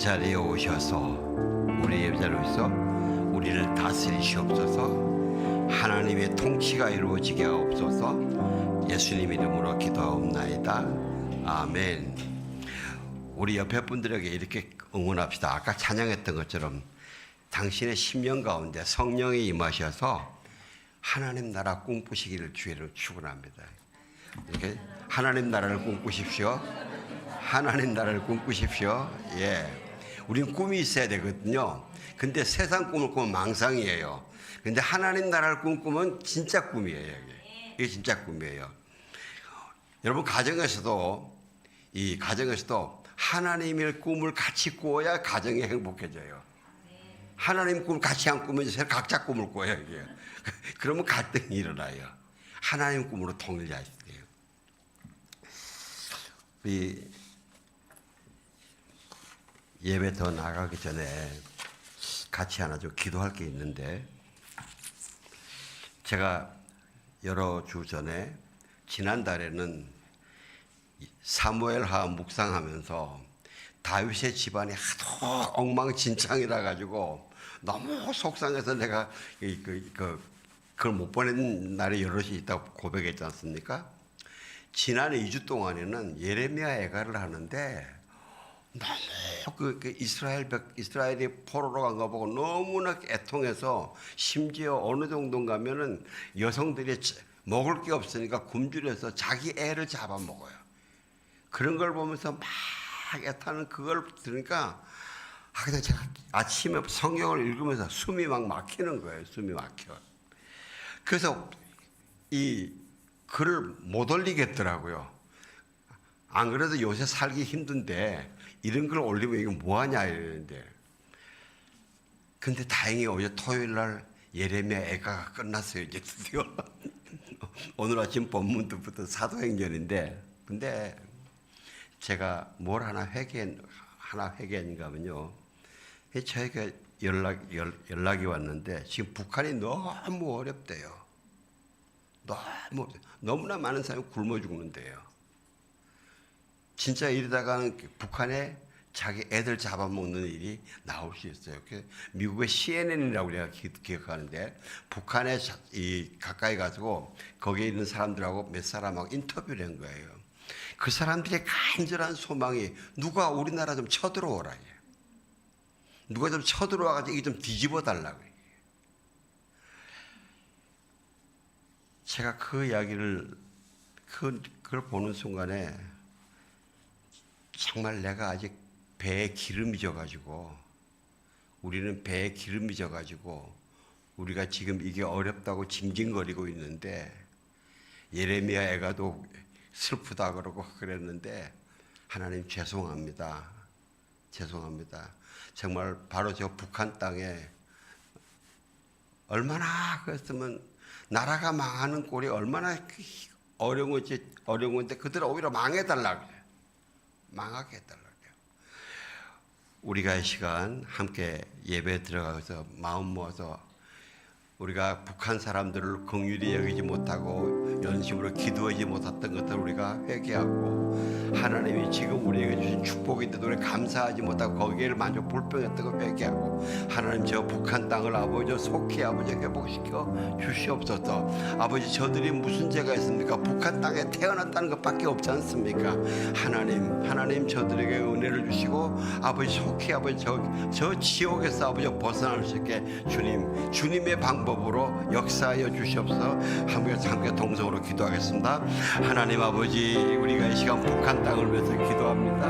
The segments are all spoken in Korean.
자리에 오셔서 우리의 자로서 우리를 다스리시옵소서. 하나님의 통치가 이루어지게 하옵소서. 예수님 이름으로 기도하옵나이다. 아멘. 우리 옆에 분들에게 이렇게 응원합시다. 아까 찬양했던 것처럼 당신의 심령 가운데 성령이 임하셔서 하나님 나라 꿈꾸시기를 주의를 축원합니다. 이렇게 하나님 나라를 꿈꾸십시오. 하나님 나라를 꿈꾸십시오. 예, 우린 꿈이 있어야 되거든요. 근데 세상 꿈을 꾸면 망상이에요. 근데 하나님 나라를 꿈꾸면 진짜 꿈이에요. 이게 진짜 꿈이에요. 여러분 가정에서도 하나님의 꿈을 같이 꾸어야 가정이 행복해져요. 하나님 꿈을 같이 안 꾸면 각자 꿈을 꿔요. 이게. 그러면 갈등이 일어나요. 하나님 꿈으로 통일하세요. 우리 예배 더 나가기 전에 같이 하나 좀 기도할 게 있는데, 제가 여러 주 전에 지난달에는 사무엘하 묵상하면서 다윗의 집안이 하도 엉망진창이라 가지고 너무 속상해서 내가 그걸 못 보낸 날이 여럿이 있다고 고백했지 않습니까? 지난 2주 동안에는 예레미야 애가를 하는데 너무 이스라엘이 포로로 간 거 보고 너무나 애통해서, 심지어 어느 정도인가 하면은 여성들이 먹을 게 없으니까 굶주려서 자기 애를 잡아먹어요. 그런 걸 보면서 막 애타는 그걸 들으니까 그냥 제가 아침에 성경을 읽으면서 숨이 막 막히는 거예요. 숨이 막혀. 그래서 이 글을 못 올리겠더라고요. 안 그래도 요새 살기 힘든데 이런 걸 올리면 이거 뭐하냐 이러는데, 근데 다행히 어제 토요일 날 예레미야 애가가 끝났어요. 이제 드디어 오늘 아침 본문부터 사도행전인데, 근데 제가 뭘 하나 회개한가 하면요, 저에게 연락이 왔는데 지금 북한이 너무 어렵대요. 너무나 많은 사람이 굶어 죽는데요. 진짜 이러다가는 북한에 자기 애들 잡아먹는 일이 나올 수 있어요. 미국의 CNN이라고 내가 기억하는데, 북한에 가까이 가지고 거기에 있는 사람들하고 몇 사람하고 인터뷰를 한 거예요. 그 사람들의 간절한 소망이 누가 우리나라 좀 쳐들어오라. 누가 좀 쳐들어와가지고 이게 좀 뒤집어 달라고. 제가 그 이야기를, 그걸 보는 순간에 정말 내가 아직 배에 기름이 져가지고, 우리는 배에 기름이 져가지고 우리가 지금 이게 어렵다고 징징거리고 있는데, 예레미야 애가도 슬프다 그러고 그랬는데, 하나님 죄송합니다. 정말 바로 저 북한 땅에 얼마나 그랬으면, 나라가 망하는 꼴이 얼마나 어려운 건데 그들은 오히려 망하게 해달라고. 우리가 이 시간 함께 예배에 들어가서 마음 모아서 우리가 북한 사람들을 긍휼히 여기지 못하고 연심으로 기도하지 못했던 것들을 우리가 회개하고, 하나님이 지금 우리에게 주신 축복인데도 우리 감사하지 못하고 거기에 만족 불평했던 걸 회개하고, 하나님 저 북한 땅을 아버지 속히 아버지 회복시켜 주시옵소서. 아버지 저들이 무슨 죄가 있습니까? 북한 땅에 태어났다는 것밖에 없지 않습니까? 하나님 저들에게 은혜를 주시고 아버지 속히 아버지 저 지옥에서 아버지 벗어날 수 있게 주님의 방법으로 역사하여 주시옵소서. 함께 동성으로 기도하겠습니다. 하나님 아버지, 우리가 이 시간 북한 땅을 위해서 기도합니다.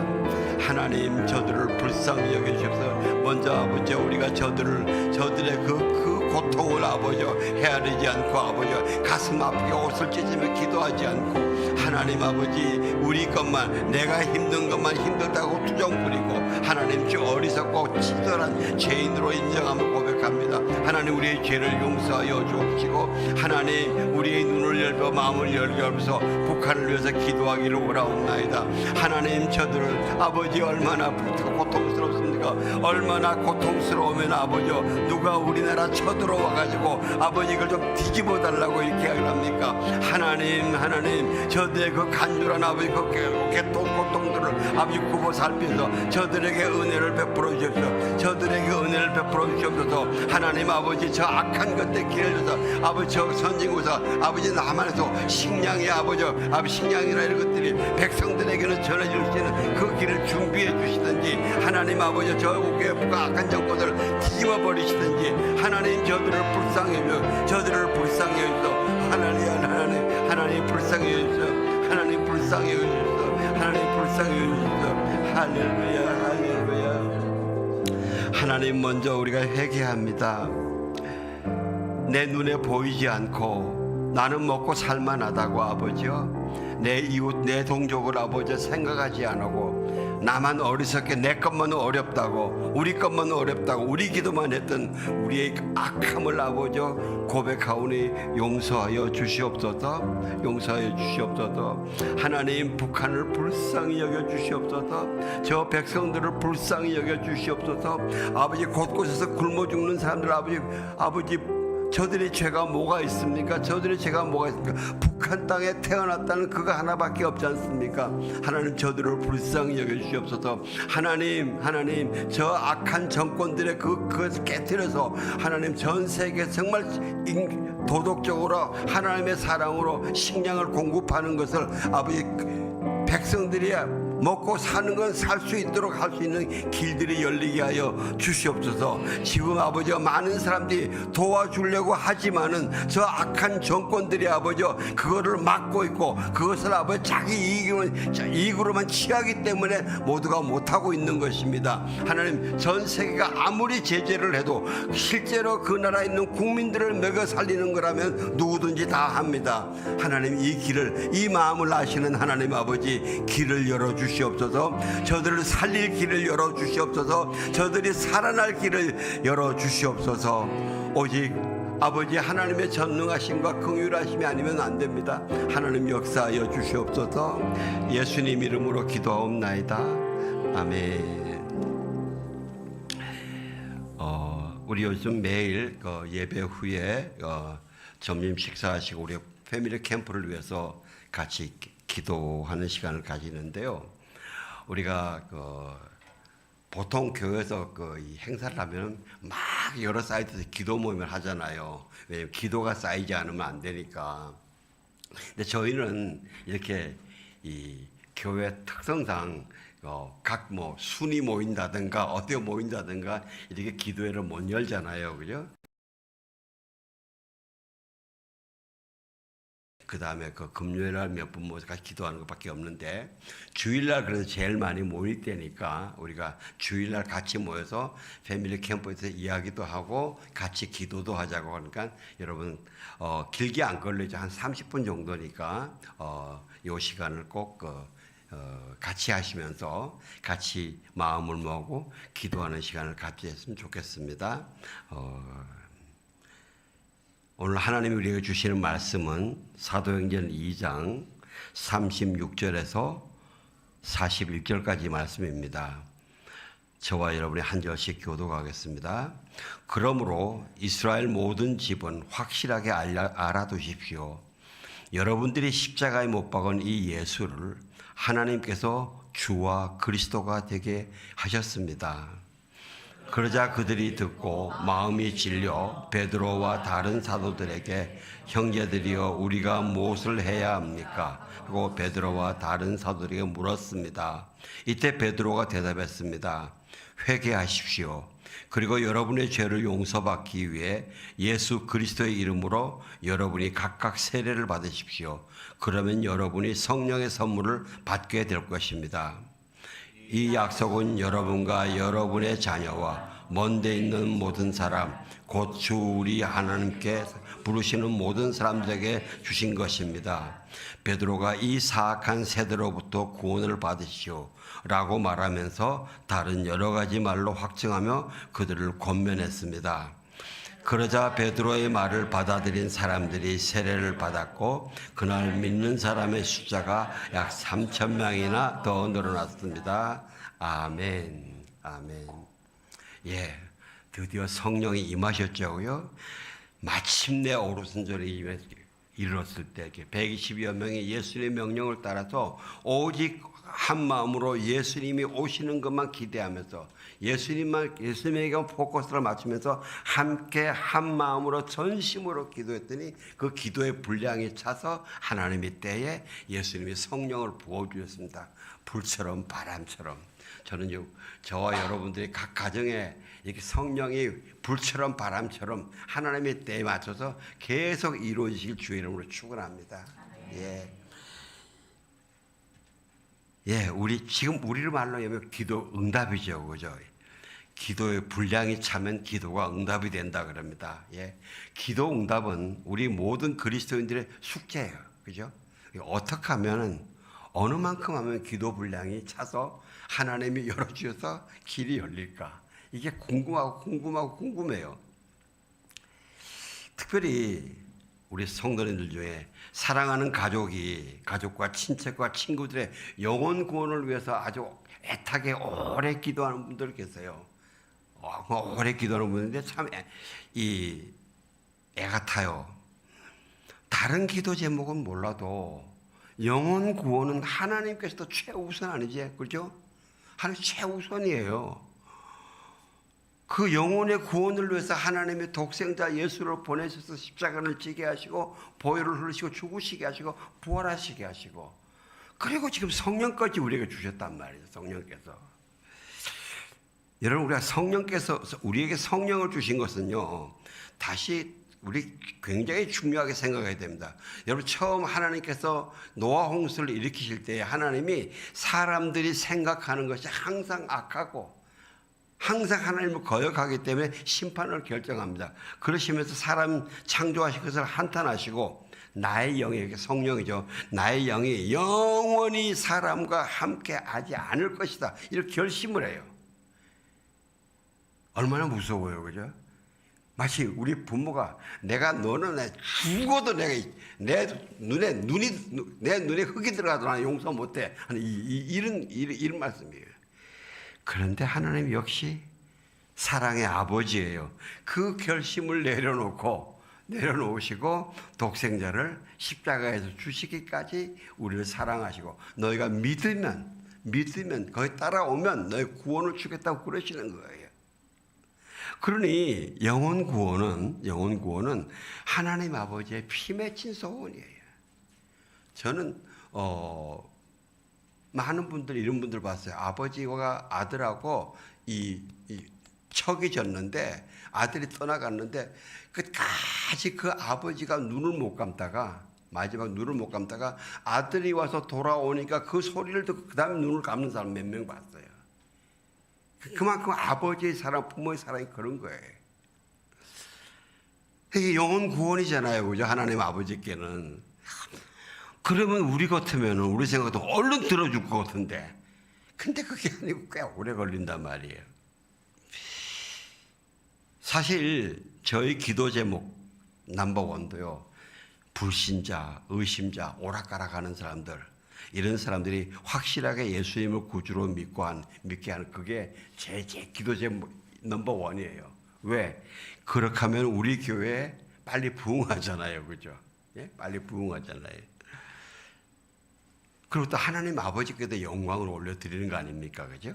하나님 저들을 불쌍히 여겨주셔서 먼저 아버지 우리가 저들의 그 고통을 아버지 헤아리지 않고 아버지 가슴 아프게 옷을 찢으며 기도하지 않고, 하나님 아버지 우리 것만, 내가 힘든 것만 힘들다고 투정 부리고, 하나님 저 어리석고 치졸한 죄인으로 인정하며 고백합니다. 하나님 우리의 죄를 용서하여 주옵시고, 하나님 우리의 눈을 열고 마음을 열게 하면서 북한을 위해서 기도하기를 원하옵나이다. 하나님 저들을 아버지 얼마나 고통스럽습니까? 얼마나 고통스러우면 아버지 누가 우리나라 쳐들어와 가지고 아버지 이걸 좀 뒤집어 달라고 이렇게 합니까? 하나님 저들의 그 간절한 아버지 그 고통 정도를 아버지 굽어 살펴서 저들에게 은혜를 베풀어 주옵소서. 저들에게 은혜를 베풀어 주옵소서. 하나님 아버지 저 악한 것들 길을 줘서 아버지 저 선진국에서 아버지 남한에서 식량이 아버지 식량이나 이런 것들이 백성들에게는 전해줄 수 있는 그 길을 준비해 주시든지 하나님 아버지 저 우괴부가 악한 정권을 뒤집어 버리시든지 하나님 저들을 불쌍히 여겨 저들을 불쌍히 여겨 하나님 불쌍히 여겨 하나님 불쌍히 여겨 하나님 불쌍히 여겨 할렐루야 할렐루야. 하나님 먼저 우리가 회개합니다. 내 눈에 보이지 않고 나는 먹고 살만하다고 아버지요 내 이웃 내 동족을 아버지 생각하지 않고 나만 어리석게 내 것만 어렵다고 우리 것만 어렵다고 우리 기도만 했던 우리의 악함을 아버지 고백하오니 용서하여 주시옵소서. 용서하여 주시옵소서. 하나님 북한을 불쌍히 여겨 주시옵소서. 저 백성들을 불쌍히 여겨 주시옵소서. 아버지 곳곳에서 굶어 죽는 사람들 아버지 저들의 죄가 뭐가 있습니까? 저들의 죄가 뭐가 있습니까? 북한 땅에 태어났다는 그거 하나밖에 없지 않습니까? 하나님 저들을 불쌍히 여겨주시옵소서. 하나님 저 악한 정권들의 그것을 깨뜨려서 하나님 전 세계 정말 도덕적으로 하나님의 사랑으로 식량을 공급하는 것을 아버지 백성들이 먹고 사는 건 살 수 있도록 할 수 있는 길들이 열리게 하여 주시옵소서. 지금 아버지 많은 사람들이 도와주려고 하지만은 저 악한 정권들이 아버지 그거를 막고 있고 그것을 아버지 자기 이익으로만 취하기 때문에 모두가 못하고 있는 것입니다. 하나님 전 세계가 아무리 제재를 해도 실제로 그 나라에 있는 국민들을 먹여 살리는 거라면 누구든지 다 합니다. 하나님 이 길을 이 마음을 아시는 하나님 아버지 길을 열어주시옵소서. 저들을 살릴 길을 열어주시옵소서. 저들이 살아날 길을 열어주시옵소서. 오직 아버지 하나님의 전능하심과 긍휼하심이 아니면 안 됩니다. 하나님 역사하여 주시옵소서. 예수님 이름으로 기도하옵나이다. 아멘. 우리 요즘 매일 예배 후에 점심 식사하시고 우리 패밀리 캠프를 위해서 같이 기도하는 시간을 가지는데요. 우리가 보통 교회에서 이 행사를 하면 막 여러 사이트에서 기도 모임을 하잖아요. 왜냐면 기도가 쌓이지 않으면 안 되니까. 근데 저희는 이렇게 이 교회 특성상 각 순이 모인다든가 어디에 모인다든가 이렇게 기도회를 못 열잖아요, 그죠? 그 다음에 금요일날 몇 분 모여서 같이 기도하는 것밖에 없는데 주일날 그래서 제일 많이 모일 때니까 우리가 주일날 같이 모여서 패밀리 캠프에서 이야기도 하고 같이 기도도 하자고 하니까 여러분 길게 안 걸리죠. 한 30분 정도니까 이 시간을 꼭 같이 하시면서 같이 마음을 모으고 기도하는 시간을 같이 했으면 좋겠습니다. 오늘 하나님이 우리에게 주시는 말씀은 사도행전 2장 36절에서 41절까지 말씀입니다. 저와 여러분이 한 절씩 교독하겠습니다. 그러므로 이스라엘 모든 집은 확실하게 알아두십시오. 여러분들이 십자가에 못 박은 이 예수를 하나님께서 주와 그리스도가 되게 하셨습니다. 그러자 그들이 듣고 마음이 질려 베드로와 다른 사도들에게 형제들이여 우리가 무엇을 해야 합니까? 하고 베드로와 다른 사도들에게 물었습니다. 이때 베드로가 대답했습니다. 회개하십시오. 그리고 여러분의 죄를 용서받기 위해 예수 그리스도의 이름으로 여러분이 각각 세례를 받으십시오. 그러면 여러분이 성령의 선물을 받게 될 것입니다. 이 약속은 여러분과 여러분의 자녀와 먼데 있는 모든 사람, 곧 주 우리 하나님께 부르시는 모든 사람들에게 주신 것입니다. 베드로가 이 사악한 세대로부터 구원을 받으시오 라고 말하면서 다른 여러 가지 말로 확증하며 그들을 권면했습니다. 그러자 베드로의 말을 받아들인 사람들이 세례를 받았고 그날 믿는 사람의 숫자가 약 3,000명이나 더 늘어났습니다. 아멘. 아멘. 예, 드디어 성령이 임하셨죠고요. 마침내 오르순절이 이르렀을 때 120여 명이 예수님의 명령을 따라서 오직 한 마음으로 예수님이 오시는 것만 기대하면서 예수님에게 포커스를 맞추면서 함께 한 마음으로 전심으로 기도했더니 그 기도의 분량이 차서 하나님의 때에 예수님이 성령을 부어주셨습니다. 불처럼 바람처럼. 저는요, 저와 여러분들이 각 가정에 이렇게 성령이 불처럼 바람처럼 하나님의 때에 맞춰서 계속 이루어지실 주의 이름으로 축원합니다. 예. 예, 지금 우리를 말로 하면 기도 응답이죠, 그죠? 기도의 분량이 차면 기도가 응답이 된다 그럽니다. 예, 기도 응답은 우리 모든 그리스도인들의 숙제예요, 그죠? 어떻게 하면은 어느 만큼 하면 기도 분량이 차서 하나님이 열어주셔서 길이 열릴까? 이게 궁금해요. 특별히 우리 성도님들 중에 사랑하는 가족과 친척과 친구들의 영혼 구원을 위해서 아주 애타게 오래 기도하는 분들 계세요. 오래 기도하는 분인데 참 애 같아요. 다른 기도 제목은 몰라도 영혼 구원은 하나님께서도 최우선 아니지, 그렇죠? 하나님 최우선이에요. 그 영혼의 구원을 위해서 하나님의 독생자 예수를 보내셔서 십자가를 지게 하시고 보혈을 흘리시고 죽으시게 하시고 부활하시게 하시고 그리고 지금 성령까지 우리에게 주셨단 말이에요. 성령께서. 여러분, 성령께서 우리에게 성령을 주신 것은요, 다시 우리 굉장히 중요하게 생각해야 됩니다. 여러분, 처음 하나님께서 노아 홍수를 일으키실 때 하나님이 사람들이 생각하는 것이 항상 악하고 항상 하나님을 거역하기 때문에 심판을 결정합니다. 그러시면서 사람 창조하신 것을 한탄하시고 나의 영이, 성령이죠, 나의 영이 영원히 사람과 함께 하지 않을 것이다, 이렇게 결심을 해요. 얼마나 무서워요, 그죠? 마치 우리 부모가 너는 죽어도 내 눈에 흙이 들어가도 나 용서 못해 하는 이런 말씀이에요. 그런데 하나님 역시 사랑의 아버지예요. 그 결심을 내려놓으시고 독생자를 십자가에서 주시기까지 우리를 사랑하시고 너희가 믿으면 거기 따라오면 너희 구원을 주겠다고 그러시는 거예요. 그러니 영혼 구원은 하나님 아버지의 피 맺힌 소원이에요. 저는 많은 분들, 이런 분들 봤어요. 아버지와 아들하고 척이 졌는데 아들이 떠나갔는데 끝까지 그 아버지가 마지막 눈을 못 감다가 아들이 와서 돌아오니까 그 소리를 듣고 그 다음에 눈을 감는 사람 몇 명 봤어요. 그만큼 아버지의 사랑, 부모의 사랑이 그런 거예요. 이게 영혼 구원이잖아요, 그죠? 하나님 아버지께는. 그러면 우리 같으면 우리 생각도 얼른 들어줄 것 같은데, 근데 그게 아니고 꽤 오래 걸린단 말이에요. 사실 저희 기도 제목 넘버원도요, 불신자, 의심자, 오락가락하는 사람들, 이런 사람들이 확실하게 예수님을 구주로 믿게 하는 그게 제 기도 제목 넘버원이에요. 왜? 그렇게 하면 우리 교회에 빨리 부흥하잖아요, 그죠? 예? 빨리 부흥하잖아요. 그리고 또 하나님 아버지께도 영광을 올려드리는 거 아닙니까? 그죠?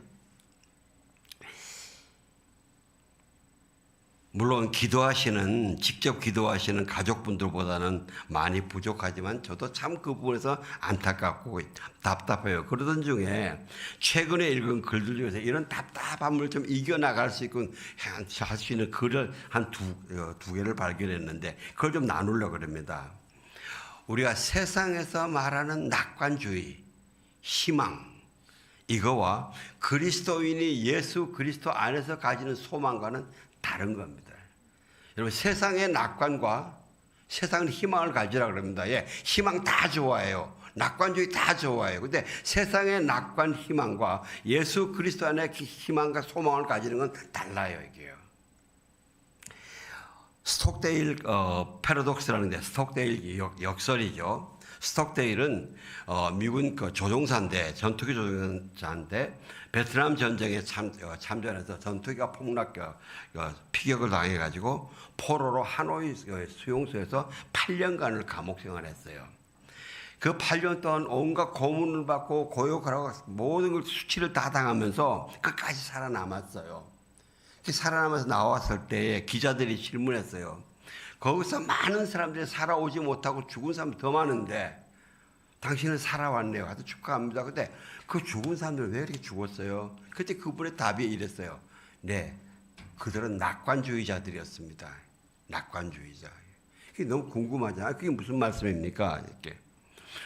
물론 직접 기도하시는 가족분들보다는 많이 부족하지만 저도 참 그 부분에서 안타깝고 답답해요. 그러던 중에 최근에 읽은 글들 중에서 이런 답답함을 좀 이겨나갈 수 있고 할 수 있는 글을 한 두 개를 발견했는데 그걸 좀 나누려고 합니다. 우리가 세상에서 말하는 낙관주의, 희망, 이거와 그리스도인이 예수 그리스도 안에서 가지는 소망과는 다른 겁니다. 여러분, 세상의 낙관과 세상은 희망을 가지라 그럽니다. 예, 희망 다 좋아해요. 낙관주의 다 좋아해요. 근데 세상의 낙관 희망과 예수 그리스도 안에 희망과 소망을 가지는 건 달라요, 이게요. 스톡데일 패러독스라는 데, 스톡데일 역설이죠. 스톡데일은 미군 조종사인데, 전투기 조종사인데 베트남 전쟁에 참전해서 전투기가 피격을 당해가지고 포로로 하노이 수용소에서 8년간을 감옥 생활했어요. 그 8년 동안 온갖 고문을 받고 고욕하라고 모든 걸 수치를 다 당하면서 끝까지 살아남았어요. 살아남아서 나왔을 때 기자들이 질문했어요. 거기서 많은 사람들이 살아오지 못하고 죽은 사람이 더 많은데 당신은 살아왔네요. 아주 축하합니다. 근데 그 죽은 사람들은 왜 이렇게 죽었어요? 그때 그분의 답이 이랬어요. 네, 그들은 낙관주의자들이었습니다. 낙관주의자. 그게 너무 궁금하잖아요. 그게 무슨 말씀입니까? 이렇게.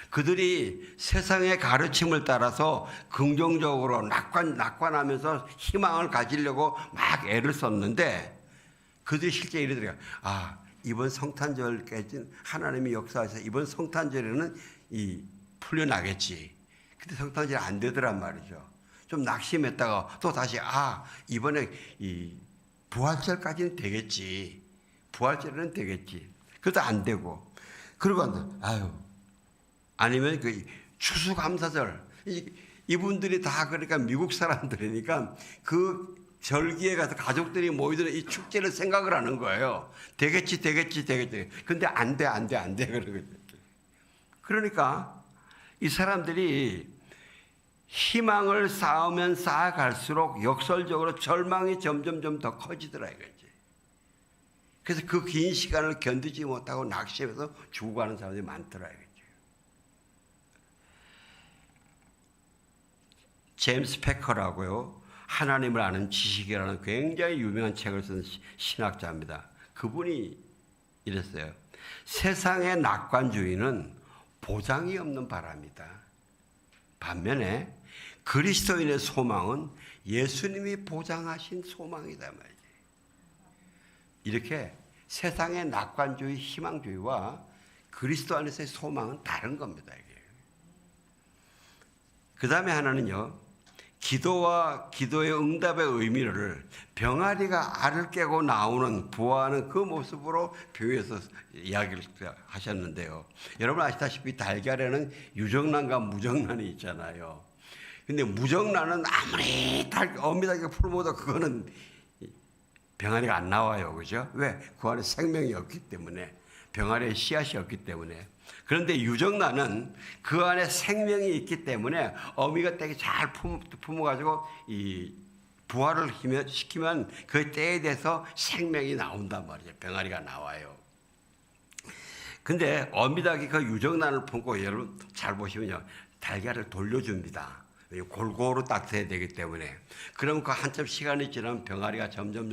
그들이 세상의 가르침을 따라서 긍정적으로 낙관하면서 희망을 가지려고 막 애를 썼는데 그들이 실제 이러더래요. 아, 이번 성탄절 깨진 하나님의 역사에서 이번 성탄절에는 풀려나겠지. 근데 성탄절이 안 되더란 말이죠. 좀 낙심했다가 또 다시 이번에 부활절까지는 되겠지. 부활절은 되겠지. 그래도 안 되고. 그러고 아니면 그 추수감사절. 이분들이 다 그러니까 미국 사람들이니까 그 절기에 가서 가족들이 모이더니 이 축제를 생각을 하는 거예요. 되겠지. 근데 안 돼. 그러거든요. 그러니까 이 사람들이 희망을 쌓으면 쌓아갈수록 역설적으로 절망이 점점 더 커지더라 이거지. 그래서 그 긴 시간을 견디지 못하고 낙심해서 죽어가는 사람들이 많더라 이거지. 제임스 패커라고요. 하나님을 아는 지식이라는 굉장히 유명한 책을 쓴 신학자입니다. 그분이 이랬어요. 세상의 낙관주의는 보장이 없는 바람이다. 반면에 그리스도인의 소망은 예수님이 보장하신 소망이다 말이에요. 이렇게 세상의 낙관주의, 희망주의와 그리스도 안에서의 소망은 다른 겁니다. 그 다음에 하나는요. 기도와 기도의 응답의 의미를 병아리가 알을 깨고 나오는 부화하는 그 모습으로 비유해서 이야기를 하셨는데요. 여러분 아시다시피 달걀에는 유정란과 무정란이 있잖아요. 근데 무정란은 아무리 어미닭에 풀어도 그거는 병아리가 안 나와요. 그죠? 왜? 그 안에 생명이 없기 때문에. 병아리의 씨앗이 없기 때문에. 그런데 유정란은 그 안에 생명이 있기 때문에 어미가 되게 잘 품어가지고 이 부화를 시키면 그 때에 대해서 생명이 나온단 말이죠. 병아리가 나와요. 근데 어미닭이 그 유정란을 품고 여러분 잘 보시면요. 달걀을 돌려줍니다. 골고루 따뜻해야 되기 때문에. 그럼 그 한참 시간이 지나면 병아리가 점점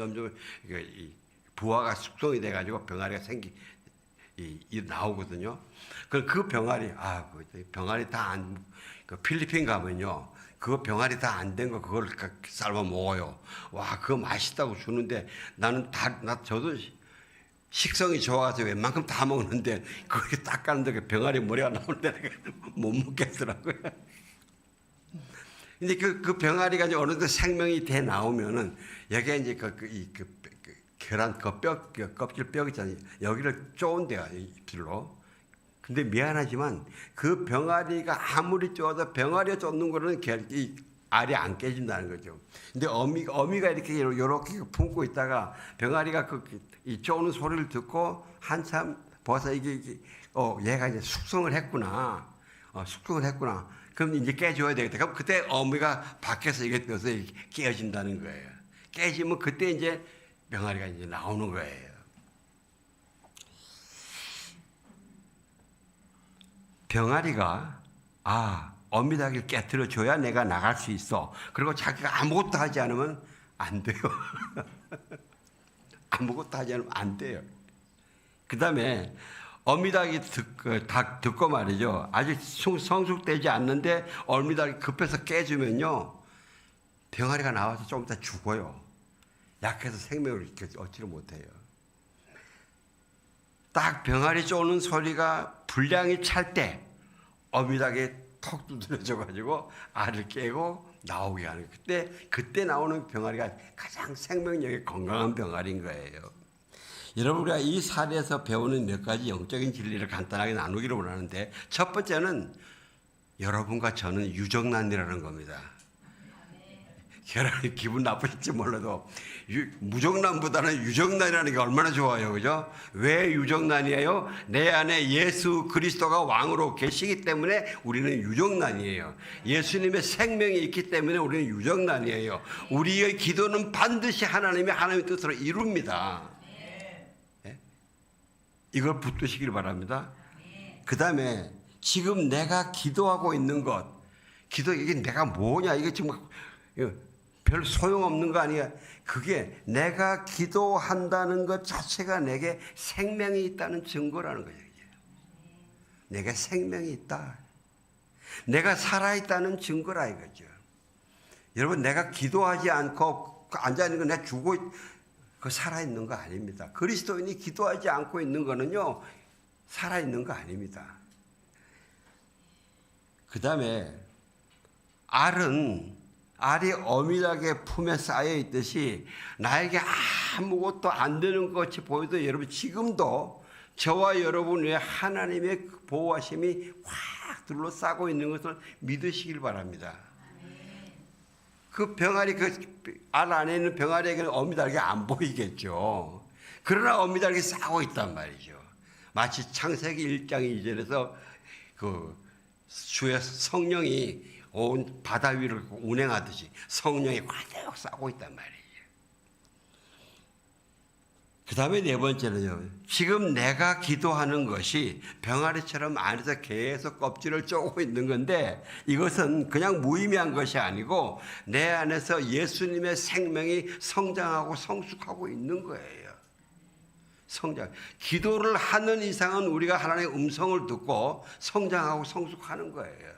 부화가 숙성이 돼가지고 병아리가 나오거든요. 그 병아리, 병아리 다 그 필리핀 가면요. 그거 병아리 다 안 된 거 그걸 삶아 먹어요. 와, 그거 맛있다고 주는데 저도 식성이 좋아서 웬만큼 다 먹는데 그렇게 딱 가는데 그 병아리 머리가 나오는데 못 먹겠더라고요. 근데 그 병아리가 이제 어느 정도 생명이 돼 나오면은 여기에 이제 계란 껍질 뼈 있잖아요. 여기를 쪼은대요, 입술로. 근데 미안하지만 그 병아리가 아무리 쪼아도 병아리가 쫓는 거는 이 알이 안 깨진다는 거죠. 근데 어미가 이렇게 품고 있다가 병아리가 이 쪼는 소리를 듣고 한참 벌써 얘가 이제 숙성을 했구나. 그럼 이제 깨줘야 되겠다. 그럼 그때 어미가 밖에서 이게 떠서 깨어진다는 거예요. 깨지면 그때 이제 병아리가 이제 나오는 거예요. 병아리가 어미닭을 깨뜨려 줘야 내가 나갈 수 있어. 그리고 자기가 아무것도 하지 않으면 안 돼요. 아무것도 하지 않으면 안 돼요. 그 다음에 어미닭이 듣고 말이죠. 아직 성숙되지 않는데 어미닭이 급해서 깨주면요. 병아리가 나와서 좀 이따 죽어요. 약해서 생명을 얻지를 못해요. 딱 병아리 쪼는 소리가 분량이 찰 때 어미닭이 턱 두드려져가지고 알을 깨고 나오게 하는 거예요. 그때 나오는 병아리가 가장 생명력이 건강한 병아리인 거예요. 여러분 우리가 이 사례에서 배우는 몇 가지 영적인 진리를 간단하게 나누기를 원하는데 첫 번째는 여러분과 저는 유정란이라는 겁니다. 혈압이 기분 나쁘실지 몰라도 무정란보다는 유정란이라는 게 얼마나 좋아요, 그죠? 왜 유정란이에요? 내 안에 예수 그리스도가 왕으로 계시기 때문에 우리는 유정란이에요. 예수님의 생명이 있기 때문에 우리는 유정란이에요. 우리의 기도는 반드시 하나님의 뜻으로 이룹니다. 네? 이걸 붙드시길 바랍니다. 그 다음에 지금 내가 기도하고 있는 것, 이게 내가 뭐냐, 이게 지금 별 소용없는 거 아니야. 그게 내가 기도한다는 것 자체가 내게 생명이 있다는 증거라는 거예요. 내가 생명이 있다. 내가 살아있다는 증거라 이거죠. 여러분, 내가 기도하지 않고 앉아있는 건 내가 그 살아있는 거 아닙니다. 그리스도인이 기도하지 않고 있는 거는요, 살아있는 거 아닙니다. 그 다음에 알이 어미닭의 품에 쌓여 있듯이 나에게 아무것도 안 되는 것 같이 보여도 여러분 지금도 저와 여러분 위에 하나님의 보호하심이 확 둘러싸고 있는 것을 믿으시길 바랍니다. 그 병아리, 알 안에 있는 병아리에게는 어미닭이 안 보이겠죠. 그러나 어미닭이 싸고 있단 말이죠. 마치 창세기 1장 2절에서 주의 성령이 온 바다 위를 운행하듯이 성령이 가득 싸고 있단 말이에요. 그 다음에 네 번째는요, 지금 내가 기도하는 것이 병아리처럼 안에서 계속 껍질을 쪼고 있는 건데 이것은 그냥 무의미한 것이 아니고 내 안에서 예수님의 생명이 성장하고 성숙하고 있는 거예요. 성장. 기도를 하는 이상은 우리가 하나님의 음성을 듣고 성장하고 성숙하는 거예요.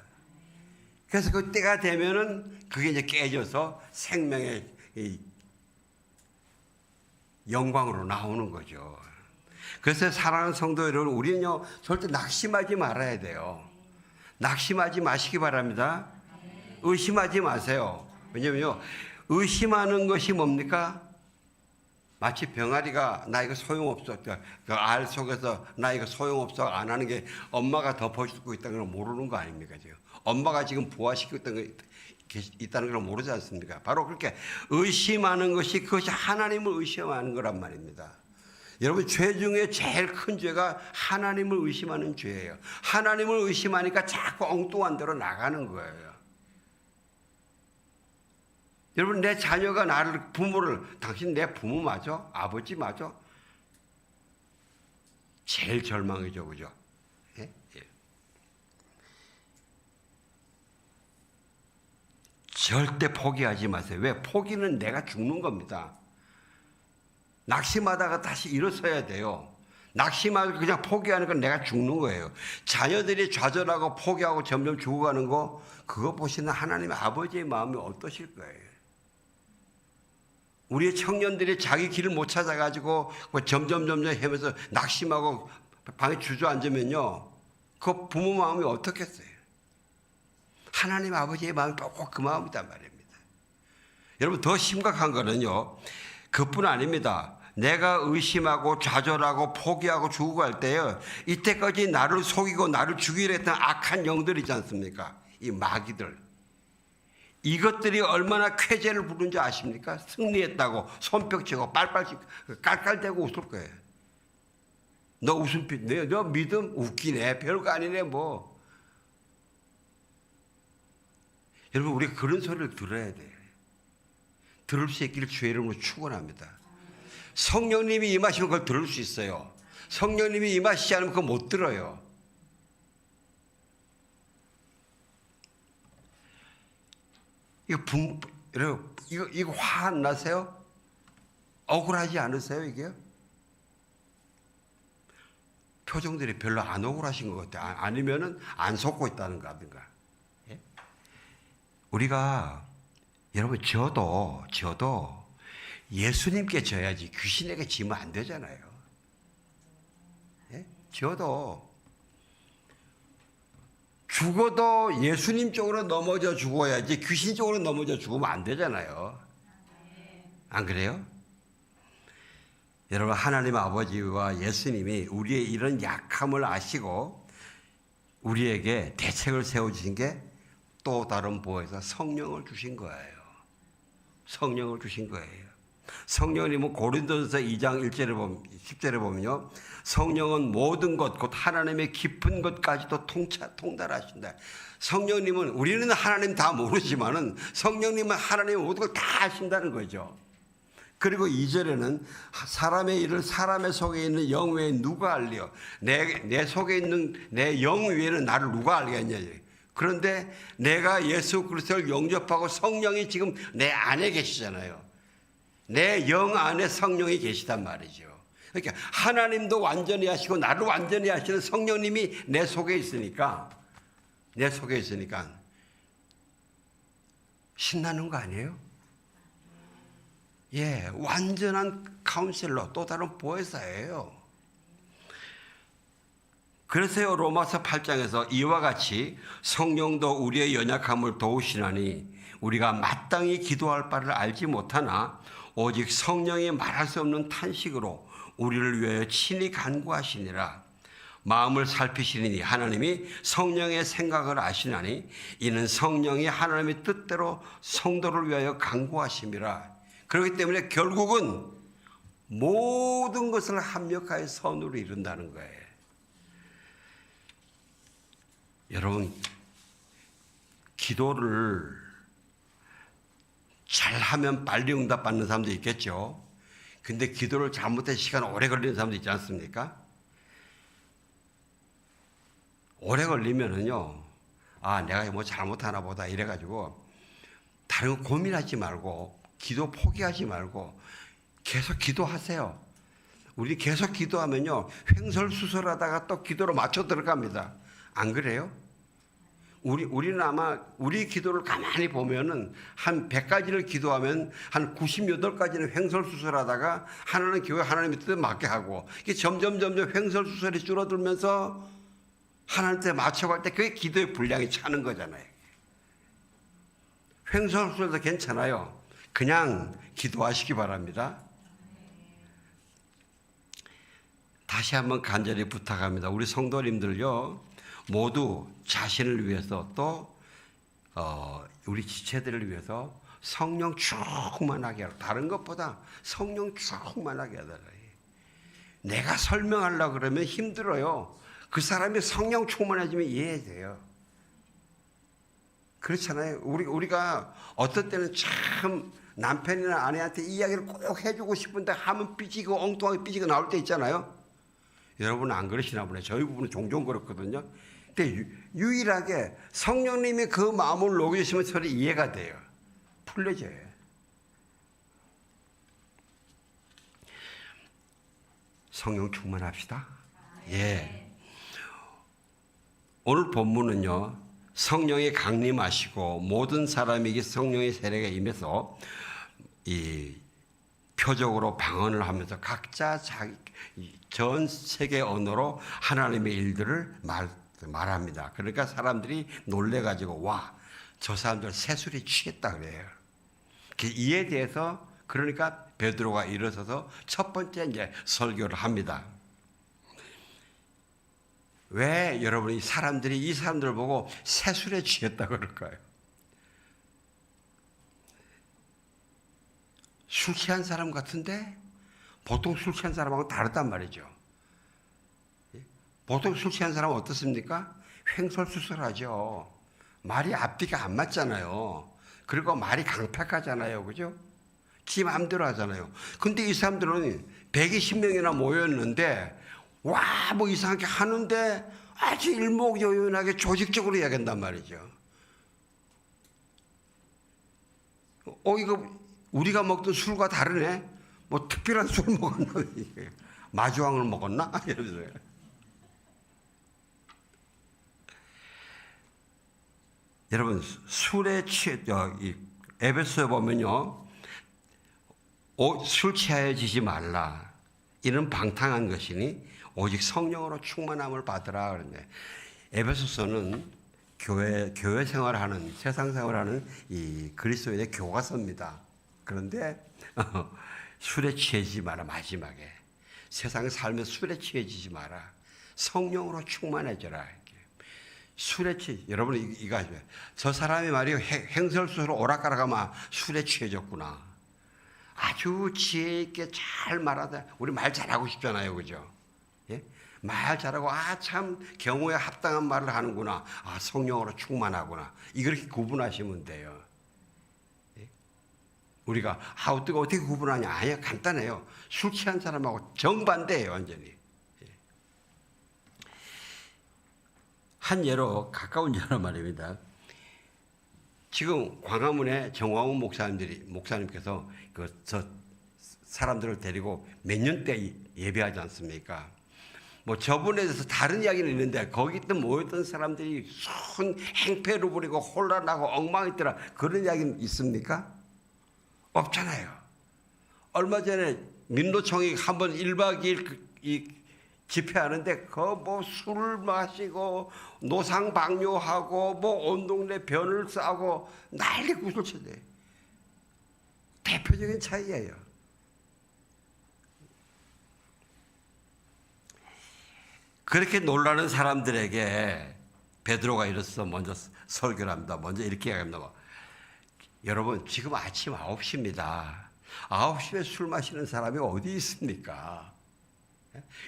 그래서 그 때가 되면은 그게 이제 깨져서 생명의 영광으로 나오는 거죠. 그래서 사랑하는 성도 여러분, 우리는요 절대 낙심하지 말아야 돼요. 낙심하지 마시기 바랍니다. 의심하지 마세요. 왜냐면요, 의심하는 것이 뭡니까? 마치 병아리가 나 이거 소용없어, 그 알 속에서 나 이거 소용없어 안 하는 게 엄마가 덮어주고 있다는 걸 모르는 거 아닙니까? 지금 엄마가 지금 부화시키고 있다는 걸 모르지 않습니까? 바로 그렇게 의심하는 것이 그것이 하나님을 의심하는 거란 말입니다. 여러분, 죄 중에 제일 큰 죄가 하나님을 의심하는 죄예요. 하나님을 의심하니까 자꾸 엉뚱한 대로 나가는 거예요. 여러분, 내 자녀가 부모를 당신 내 부모 맞아? 아버지 맞아? 제일 절망이죠, 그죠? 예? 예. 절대 포기하지 마세요. 왜? 포기는 내가 죽는 겁니다. 낙심하다가 다시 일어서야 돼요. 낙심하고 그냥 포기하는 건 내가 죽는 거예요. 자녀들이 좌절하고 포기하고 점점 죽어가는 거, 그거 보시는 하나님의 아버지의 마음이 어떠실 거예요? 우리의 청년들이 자기 길을 못 찾아가지고 점점 헤매서 낙심하고 방에 주저앉으면요, 그 부모 마음이 어떻겠어요? 하나님 아버지의 마음이 꼭 그 마음이란 말입니다. 여러분, 더 심각한 거는요, 그뿐 아닙니다. 내가 의심하고 좌절하고 포기하고 죽어갈 때요, 이때까지 나를 속이고 나를 죽이려 했던 악한 영들 있지 않습니까? 이 마귀들. 이것들이 얼마나 쾌재를 부르는지 아십니까? 승리했다고 손뼉치고 깔깔대고 웃을 거예요. 너 웃음빛, 너 믿음 웃기네, 별거 아니네 뭐. 여러분, 우리가 그런 소리를 들어야 돼요. 들을 수 있기를 주의 이름으로 축원합니다. 성령님이 임하시면 그걸 들을 수 있어요. 성령님이 임하시지 않으면 그거 못 들어요. 이거 화 안 나세요? 억울하지 않으세요, 이게? 표정들이 별로 안 억울하신 것 같아요. 아니면은 안 속고 있다는 거든가. 예? 우리가, 여러분, 저도 예수님께 져야지 귀신에게 지면 안 되잖아요. 예? 저도 죽어도 예수님 쪽으로 넘어져 죽어야지 귀신 쪽으로 넘어져 죽으면 안 되잖아요. 안 그래요? 여러분, 하나님 아버지와 예수님이 우리의 이런 약함을 아시고 우리에게 대책을 세워주신 게 또 다른 보혜사 성령을 주신 거예요. 성령을 주신 거예요. 성령님은 고린도전서 2장 1절에 보면 10절에 보면요. 성령은 모든 것 곧 하나님의 깊은 것까지도 통달하신다. 성령님은 우리는 하나님 다 모르지만은 성령님은 하나님의 모든 걸 다 아신다는 거죠. 그리고 2절에는 사람의 일을 사람의 속에 있는 영 외에 누가 알리요? 내 속에 있는 내 영 외에는 나를 누가 알겠냐. 그런데 내가 예수 그리스도를 영접하고 성령이 지금 내 안에 계시잖아요. 내 영 안에 성령이 계시단 말이죠. 그러니까 하나님도 완전히 하시고 나를 완전히 하시는 성령님이 내 속에 있으니까 신나는 거 아니에요? 예, 완전한 카운셀러, 또 다른 보혜사예요. 그래서요, 로마서 8장에서 이와 같이 성령도 우리의 연약함을 도우시나니 우리가 마땅히 기도할 바를 알지 못하나 오직 성령이 말할 수 없는 탄식으로 우리를 위하여 친히 간구하시니라. 마음을 살피시니 하나님이 성령의 생각을 아시나니 이는 성령이 하나님의 뜻대로 성도를 위하여 간구하심이라. 그렇기 때문에 결국은 모든 것을 합력하여 선으로 이룬다는 거예요. 여러분, 기도를 잘하면 빨리 응답받는 사람도 있겠죠. 근데 기도를 잘못해서 시간 오래 걸리는 사람도 있지 않습니까? 오래 걸리면은요, 아, 내가 뭐 잘못하나 보다 이래가지고 다른 거 고민하지 말고 기도 포기하지 말고 계속 기도하세요. 우리 계속 기도하면요, 횡설수설하다가 또 기도로 맞춰 들어갑니다. 안 그래요? 우리는 아마 우리 기도를 가만히 보면은 한 100가지를 기도하면 한 98가지는 횡설수설하다가 하나는 교회 하나님의 뜻에 맞게 하고 이게 점점 횡설수설이 줄어들면서 하나님 뜻에 맞춰갈 때 그게 기도의 분량이 차는 거잖아요. 횡설수설도 괜찮아요. 그냥 기도하시기 바랍니다. 다시 한번 간절히 부탁합니다. 우리 성도님들요, 모두 자신을 위해서 또 우리 지체들을 위해서 성령 충만하게 하라. 다른 것보다 성령 충만하게 하라. 내가 설명하려고 그러면 힘들어요. 그 사람이 성령 충만해지면 이해돼요. 그렇잖아요. 우리가 어떤 때는 참 남편이나 아내한테 이야기를 꼭 해주고 싶은데 하면 삐지고 엉뚱하게 삐지고 나올 때 있잖아요. 여러분은 안 그러시나 보네. 저희 부부는 종종 그렇거든요. 근데 유일하게 성령님이 그 마음을 녹여주시면 서로 이해가 돼요. 풀려져요. 성령 충만합시다. 예. 오늘 본문은요, 성령이 강림하시고 모든 사람에게 성령의 세례가 임해서 이 표적으로 방언을 하면서 각자 자기 전 세계 언어로 하나님의 일들을 말합니다. 그러니까 사람들이 놀래가지고 와, 저 사람들 새술이 취했다 그래요. 이에 대해서 그러니까 베드로가 일어서서 첫 번째 이제 설교를 합니다. 왜 여러분이 이 사람들을 보고 새술에 취했다 그럴까요? 술 취한 사람 같은데 보통 술 취한 사람하고 다르단 말이죠. 보통 술 취한 사람은 어떻습니까? 횡설수설하죠. 말이 앞뒤가 안 맞잖아요. 그리고 말이 강팍하잖아요. 그죠? 지 마음대로 하잖아요. 근데 이 사람들은 120명이나 모였는데 와, 뭐 이상하게 하는데 아주 일목요연하게 조직적으로 이야기한단 말이죠. 이거 우리가 먹던 술과 다르네? 뭐 특별한 술 먹었나? 마주왕을 먹었나? 이러면서요. 여러분, 술에 에베소에 보면요, 술 취하여지지 말라. 이는 방탕한 것이니 오직 성령으로 충만함을 받으라. 그러는데 에베소서는 교회 생활하는, 세상 생활하는 이 그리스도인의 교과서입니다. 그런데 술에 취해지지 마라. 마지막에 세상에 살면서 술에 취해지지 마라. 성령으로 충만해져라. 술에 여러분 이거 아시죠? 저 사람이 말이요 행설수로 오락가락하면 술에 취해졌구나. 아주 지혜 있게 잘 말하다. 우리 말 잘하고 싶잖아요, 그죠? 예? 말 잘하고 참 경우에 합당한 말을 하는구나. 성령으로 충만하구나. 이렇게 구분하시면 돼요. 예? 우리가 어떻게 구분하냐? 아니야, 간단해요. 술 취한 사람하고 정반대예요, 완전히. 한 예로, 가까운 예로 말입니다. 지금 광화문에 정화훈 목사님께서 저 사람들을 데리고 몇 년째 예배하지 않습니까? 뭐 저분에 대해서 다른 이야기는 있는데 거기 있던 모였던 사람들이 순 행패를 부리고 혼란하고 엉망이더라. 그런 이야기는 있습니까? 없잖아요. 얼마 전에 민노총이 한번 1박 2일 집회하는데 뭐 술을 마시고 노상방뇨하고 뭐 온 동네 변을 싸고 난리 구슬쳐대요. 대표적인 차이예요. 그렇게 놀라는 사람들에게 베드로가 이래서 먼저 설교를 합니다. 먼저 이렇게 이야기합니다. 여러분 지금 아침 9시입니다. 9시에 술 마시는 사람이 어디 있습니까?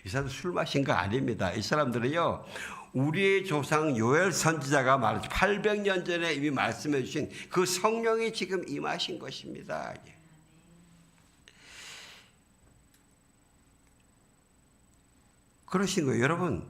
이 사람들 술 마신 거 아닙니다. 이 사람들은요, 우리의 조상 요엘 선지자가 말했죠. 800년 전에 이미 말씀해 주신 그 성령이 지금 임하신 것입니다. 그러신 거예요.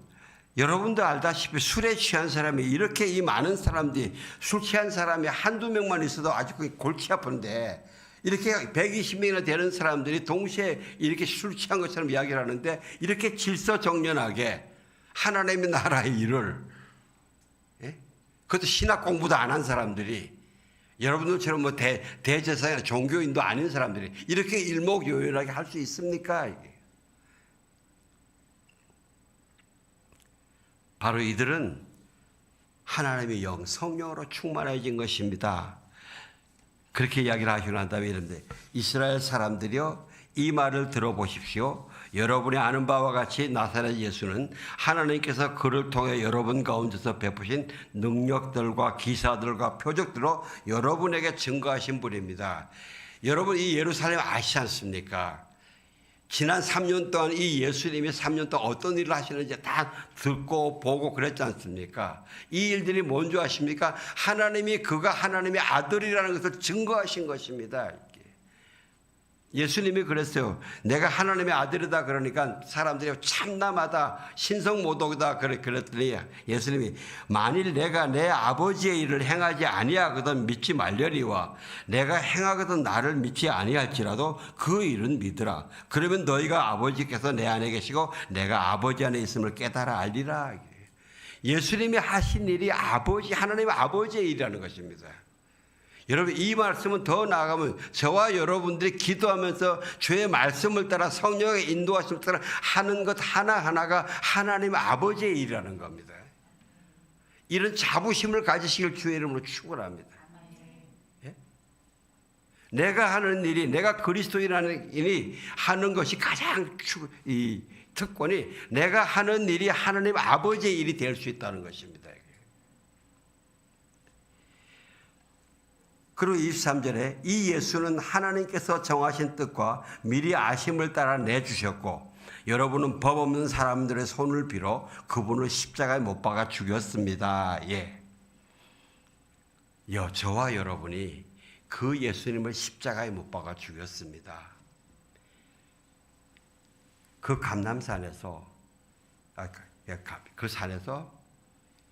여러분도 알다시피 술에 취한 사람이 이렇게 이 많은 사람들이 술 취한 사람이 한두 명만 있어도 아주 골치 아픈데 이렇게 120명이나 되는 사람들이 동시에 이렇게 술 취한 것처럼 이야기를 하는데 이렇게 질서정연하게 하나님의 나라의 일을, 그것도 신학 공부도 안 한 사람들이, 여러분들처럼 뭐 대제사장이나 종교인도 아닌 사람들이 이렇게 일목요연하게 할 수 있습니까? 이게. 바로 이들은 하나님의 영, 성령으로 충만해진 것입니다. 그렇게 이야기를 하시고 난 다음에 이런데, 이스라엘 사람들이요, 이 말을 들어보십시오. 여러분이 아는 바와 같이 나사렛 예수는 하나님께서 그를 통해 여러분 가운데서 베푸신 능력들과 기사들과 표적들로 여러분에게 증거하신 분입니다. 여러분 이 예루살렘 아시지 않습니까? 지난 3년 동안 이 예수님이 3년 동안 어떤 일을 하시는지 다 듣고 보고 그랬지 않습니까? 이 일들이 뭔지 아십니까? 하나님이 그가 하나님의 아들이라는 것을 증거하신 것입니다. 예수님이 그랬어요. 내가 하나님의 아들이다 그러니까 사람들이 참남하다, 신성모독이다 그랬더니 예수님이 만일 내가 내 아버지의 일을 행하지 아니하거든 믿지 말려니와 내가 행하거든 나를 믿지 아니할지라도 그 일은 믿으라. 그러면 너희가 아버지께서 내 안에 계시고 내가 아버지 안에 있음을 깨달아 알리라. 예수님이 하신 일이 하나님의 아버지의 일이라는 것입니다. 여러분 이 말씀은 더 나아가면 저와 여러분들이 기도하면서 주의 말씀을 따라 성령의 인도하심을 따라 하는 것 하나하나가 하나님 아버지의 일이라는 겁니다. 이런 자부심을 가지시길 주의 이름으로 축원합니다. 예? 내가 하는 일이, 내가 그리스도인이라는 일이 하는 것이 가장 이 특권이 내가 하는 일이 하나님 아버지의 일이 될 수 있다는 것입니다. 그리고 23절에 이 예수는 하나님께서 정하신 뜻과 미리 아심을 따라 내주셨고 여러분은 법 없는 사람들의 손을 빌어 그분을 십자가에 못 박아 죽였습니다. 저와 여러분이 그 예수님을 십자가에 못 박아 죽였습니다. 그 감람산에서 그 산에서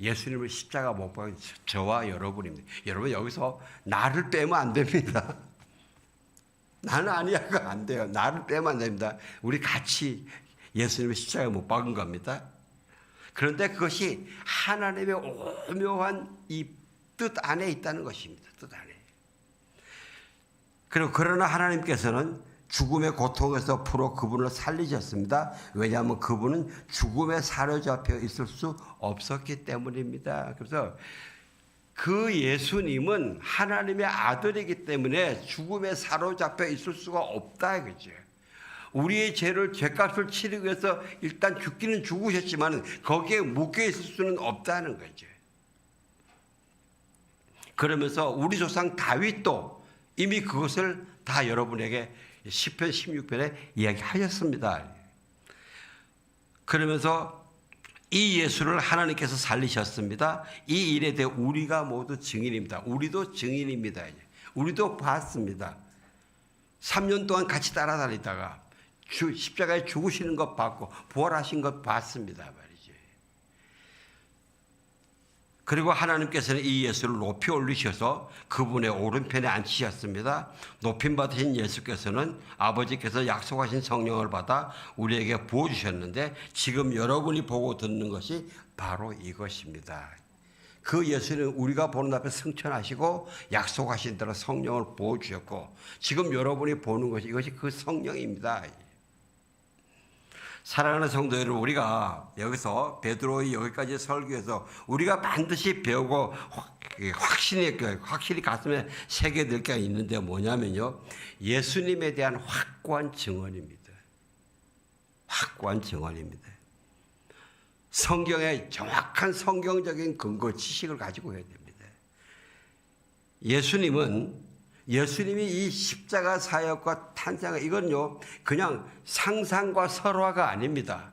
예수님을 십자가 못 박은 저와 여러분입니다. 여러분 여기서 나를 빼면 안 됩니다. 나는 아니야가 안 돼요. 나를 빼면 안 됩니다. 우리 같이 예수님을 십자가에 못 박은 겁니다. 그런데 그것이 하나님의 오묘한 이 뜻 안에 있다는 것입니다. 뜻 안에. 그리고 그러나 하나님께서는 죽음의 고통에서 풀어 그분을 살리셨습니다. 왜냐하면 그분은 죽음에 사로잡혀 있을 수 없었기 때문입니다. 그래서 그 예수님은 하나님의 아들이기 때문에 죽음에 사로잡혀 있을 수가 없다 이거죠. 우리의 죄값을 치르기 위해서 일단 죽기는 죽으셨지만 거기에 묶여 있을 수는 없다는 거죠. 그러면서 우리 조상 다윗도 이미 그것을 다 여러분에게 시편 16편에 이야기하셨습니다. 그러면서 이 예수를 하나님께서 살리셨습니다. 이 일에 대해 우리가 모두 증인입니다. 우리도 증인입니다. 우리도 봤습니다. 3년 동안 같이 따라다니다가 십자가에 죽으시는 것 봤고 부활하신 것 봤습니다 말이죠. 그리고 하나님께서는 이 예수를 높이 올리셔서 그분의 오른편에 앉히셨습니다. 높임 받으신 예수께서는 아버지께서 약속하신 성령을 받아 우리에게 부어주셨는데 지금 여러분이 보고 듣는 것이 바로 이것입니다. 그 예수는 우리가 보는 앞에 승천하시고 약속하신 대로 성령을 부어주셨고 지금 여러분이 보는 것이 이것이 그 성령입니다. 사랑하는 성도 여러분, 우리가 여기서 베드로의 여기까지 설교해서 우리가 반드시 배우고 확실히 가슴에 새겨들 게 있는데 뭐냐면요, 예수님에 대한 확고한 증언입니다. 확고한 증언입니다. 성경의 정확한 성경적인 근거 지식을 가지고 해야 됩니다. 예수님이 이 십자가 사역과 탄생을 이건요 그냥 상상과 설화가 아닙니다.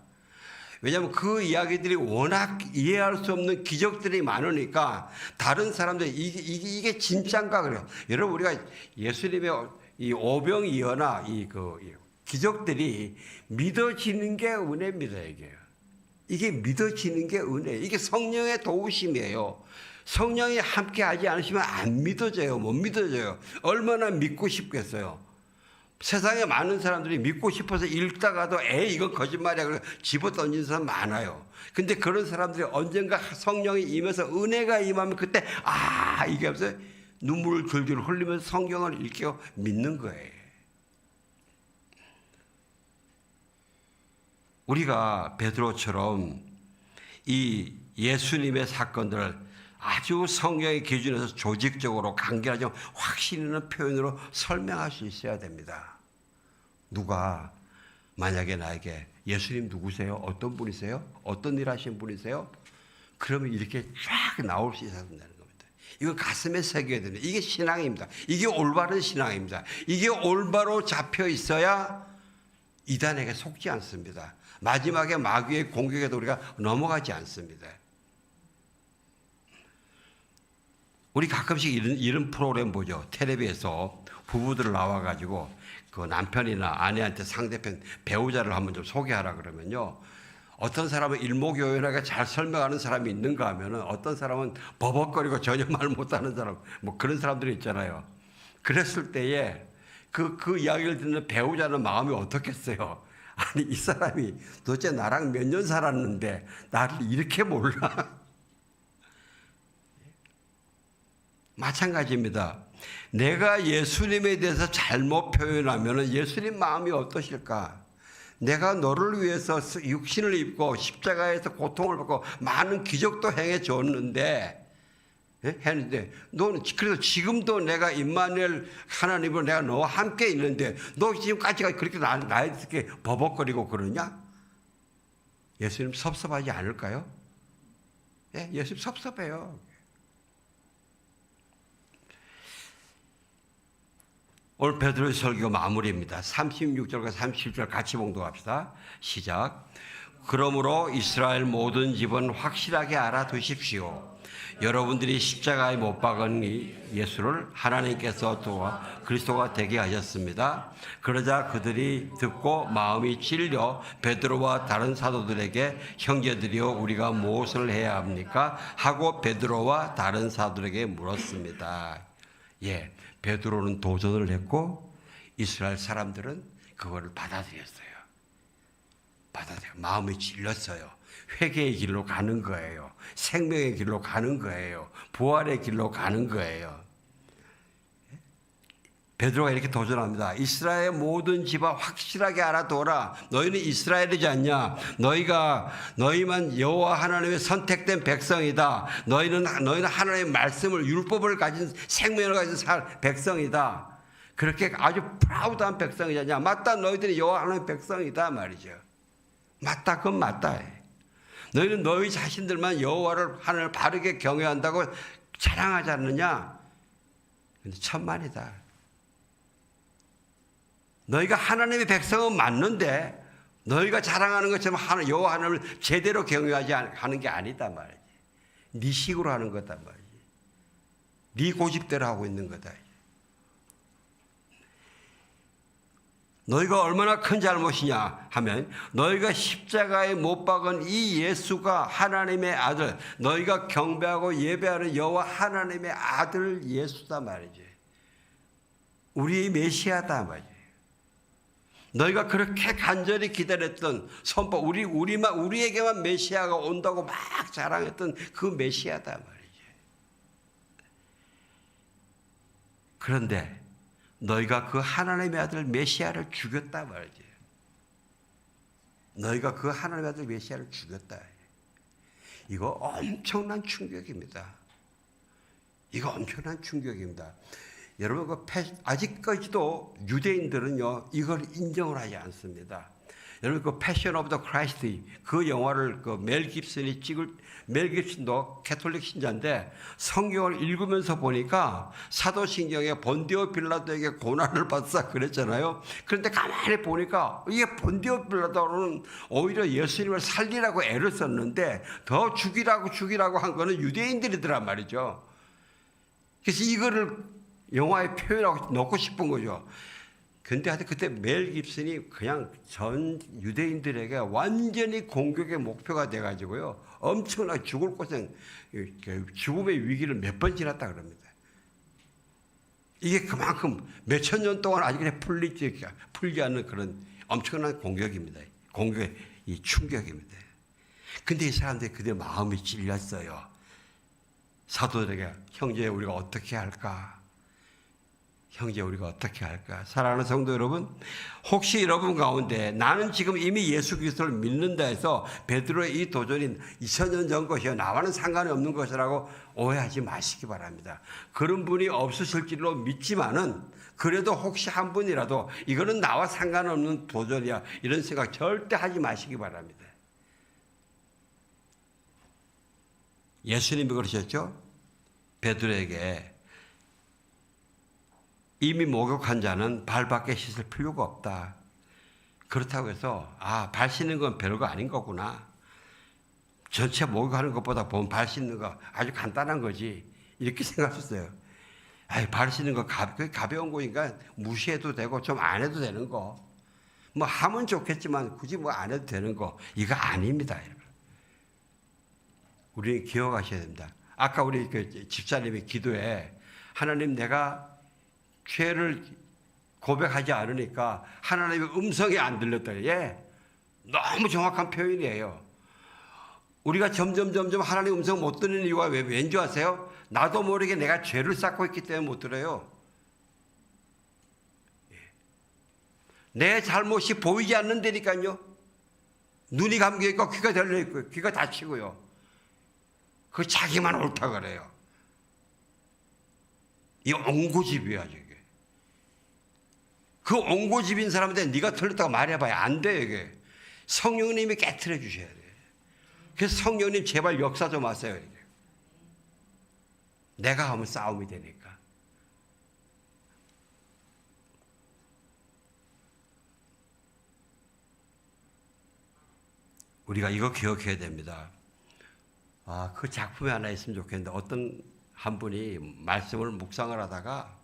왜냐하면 그 이야기들이 워낙 이해할 수 없는 기적들이 많으니까 다른 사람들이 이게 진짜인가 그래요. 여러분 우리가 예수님의 이 오병이어나 이 기적들이 믿어지는 게 은혜입니다. 이게 믿어지는 게 은혜. 이게 성령의 도우심이에요. 성령이 함께 하지 않으시면 안 믿어져요. 못 믿어져요. 얼마나 믿고 싶겠어요. 세상에 많은 사람들이 믿고 싶어서 읽다가도 이건 거짓말이야 그래 집어 던지는 사람 많아요. 근데 그런 사람들이 언젠가 성령이 임해서 은혜가 임하면 그때 이게 없어요. 눈물을 줄줄 흘리면서 성경을 읽고 믿는 거예요. 우리가 베드로처럼 이 예수님의 사건들을 아주 성경의 기준에서 조직적으로 간결하지만 확신 있는 표현으로 설명할 수 있어야 됩니다. 누가 만약에 나에게 예수님 누구세요? 어떤 분이세요? 어떤 일 하신 분이세요? 그러면 이렇게 쫙 나올 수 있어야 된다는 겁니다. 이거 가슴에 새겨야 됩니다. 이게 신앙입니다. 이게 올바른 신앙입니다. 이게 올바로 잡혀 있어야 이단에게 속지 않습니다. 마지막에 마귀의 공격에도 우리가 넘어가지 않습니다. 우리 가끔씩 이런 프로그램 보죠. 텔레비에서 부부들 나와가지고 그 남편이나 아내한테 상대편 배우자를 한번 좀 소개하라 그러면요. 어떤 사람은 일목요연하게 잘 설명하는 사람이 있는가 하면은 어떤 사람은 버벅거리고 전혀 말 못하는 사람, 뭐 그런 사람들이 있잖아요. 그랬을 때에 그 이야기를 듣는 배우자는 마음이 어떻겠어요? 아니, 이 사람이 도대체 나랑 몇 년 살았는데 나를 이렇게 몰라? 마찬가지입니다. 내가 예수님에 대해서 잘못 표현하면 예수님 마음이 어떠실까? 내가 너를 위해서 육신을 입고 십자가에서 고통을 받고 많은 기적도 행해 줬는데 했는데 너는 그래서 지금도 내가 임마누엘 하나님으로 내가 너와 함께 있는데 너 지금까지 그렇게 나에 이렇게 버벅거리고 그러냐? 예수님 섭섭하지 않을까요? 예, 예수님 섭섭해요. 오늘 베드로의 설교 마무리입니다. 36절과 37절 같이 봉독합시다. 시작. 그러므로 이스라엘 모든 집은 확실하게 알아두십시오. 여러분들이 십자가에 못 박은 예수를 하나님께서 도와 그리스도가 되게 하셨습니다. 그러자 그들이 듣고 마음이 찔려 베드로와 다른 사도들에게 형제들이여 우리가 무엇을 해야 합니까? 하고 베드로와 다른 사도들에게 물었습니다. 예, 베드로는 도전을 했고 이스라엘 사람들은 그거를 받아들였어요. 마음이 찔렸어요. 회개의 길로 가는 거예요. 생명의 길로 가는 거예요. 부활의 길로 가는 거예요. 베드로가 이렇게 도전합니다. 이스라엘 모든 집아 확실하게 알아둬라. 너희는 이스라엘이지 않냐? 너희만 여호와 하나님의 선택된 백성이다. 너희는 하나님의 말씀을 율법을 가진 생명을 가진 백성이다. 그렇게 아주 프라우드한 백성이지 않냐? 맞다. 너희들이 여호와 하나님의 백성이다 말이죠. 맞다. 그건 맞다. 너희는 너희 자신들만 여호와를 하나님을 바르게 경외한다고 자랑하지 않느냐? 근데 천만이다. 너희가 하나님의 백성은 맞는데 너희가 자랑하는 것처럼 여호와 하나님을 제대로 경외하지 하는 게 아니다 말이지. 네 식으로 하는 거다 말이지. 네 고집대로 하고 있는 거다. 너희가 얼마나 큰 잘못이냐 하면 너희가 십자가에 못 박은 이 예수가 하나님의 아들, 너희가 경배하고 예배하는 여호와 하나님의 아들 예수다 말이지. 우리의 메시아다 말이지. 너희가 그렇게 간절히 기다렸던 선포, 우리에게만 메시아가 온다고 막 자랑했던 그 메시아다 말이지. 그런데 너희가 그 하나님의 아들 메시아를 죽였다 말이지. 너희가 그 하나님의 아들 메시아를 죽였다. 이거 엄청난 충격입니다. 이거 엄청난 충격입니다. 여러분, 아직까지도 유대인들은요, 이걸 인정을 하지 않습니다. 여러분, 그 패션 오브 더 크라이스트, 그 영화를 멜 깁슨도 캐톨릭 신자인데 성경을 읽으면서 보니까 사도신경에 본디오 빌라도에게 고난을 받았다 그랬잖아요. 그런데 가만히 보니까 이게 본디오 빌라도는 오히려 예수님을 살리라고 애를 썼는데 더 죽이라고 한 거는 유대인들이더란 말이죠. 그래서 이거를 영화에 표현하고 넣고 싶은 거죠. 근데 하여튼 그때 멜 깁슨이 그냥 전 유대인들에게 완전히 공격의 목표가 돼가지고요. 엄청나게 죽음의 위기를 몇 번 지났다 그럽니다. 이게 그만큼 몇천 년 동안 아직 풀지 않는 그런 엄청난 공격입니다. 공격의 이 충격입니다. 근데 이 사람들이 그들 마음이 찔렸어요. 사도들에게 형제 우리가 어떻게 할까? 형제 우리가 어떻게 할까? 사랑하는 성도 여러분, 혹시 여러분 가운데 나는 지금 이미 예수 그리스도를 믿는다 해서 베드로의 이 도전이 2000년 전 것이요 나와는 상관이 없는 것이라고 오해하지 마시기 바랍니다. 그런 분이 없으실 줄로 믿지만은 그래도 혹시 한 분이라도 이거는 나와 상관없는 도전이야 이런 생각 절대 하지 마시기 바랍니다. 예수님이 그러셨죠? 베드로에게 이미 목욕한 자는 발밖에 씻을 필요가 없다. 그렇다고 해서 발 씻는 건 별거 아닌 거구나. 전체 목욕하는 것보다 보면 발 씻는 거 아주 간단한 거지. 이렇게 생각했어요. 발 씻는 거 가벼운 거니까 무시해도 되고 좀 안 해도 되는 거. 뭐 하면 좋겠지만 굳이 뭐 안 해도 되는 거. 이거 아닙니다. 우리는 기억하셔야 됩니다. 아까 우리 그 집사님의 기도에 하나님 내가 죄를 고백하지 않으니까 하나님의 음성이 안 들렸다. 예, 너무 정확한 표현이에요. 우리가 점점 하나님의 음성 못 듣는 이유가 왠지 아세요? 나도 모르게 내가 죄를 쌓고 있기 때문에 못 들어요. 내 잘못이 보이지 않는다니까요. 눈이 감겨있고 귀가 열려있고 귀가 닫히고요. 그 자기만 옳다 그래요. 이 옹고집이야 저게. 그 옹고집인 사람한테 네가 틀렸다고 말해봐야 안 돼. 이게 성령님이 깨트려 주셔야 돼. 그래서 성령님 제발 역사 좀 하세요. 이게. 내가 하면 싸움이 되니까. 우리가 이거 기억해야 됩니다. 그 작품이 하나 있으면 좋겠는데 어떤 한 분이 말씀을 묵상을 하다가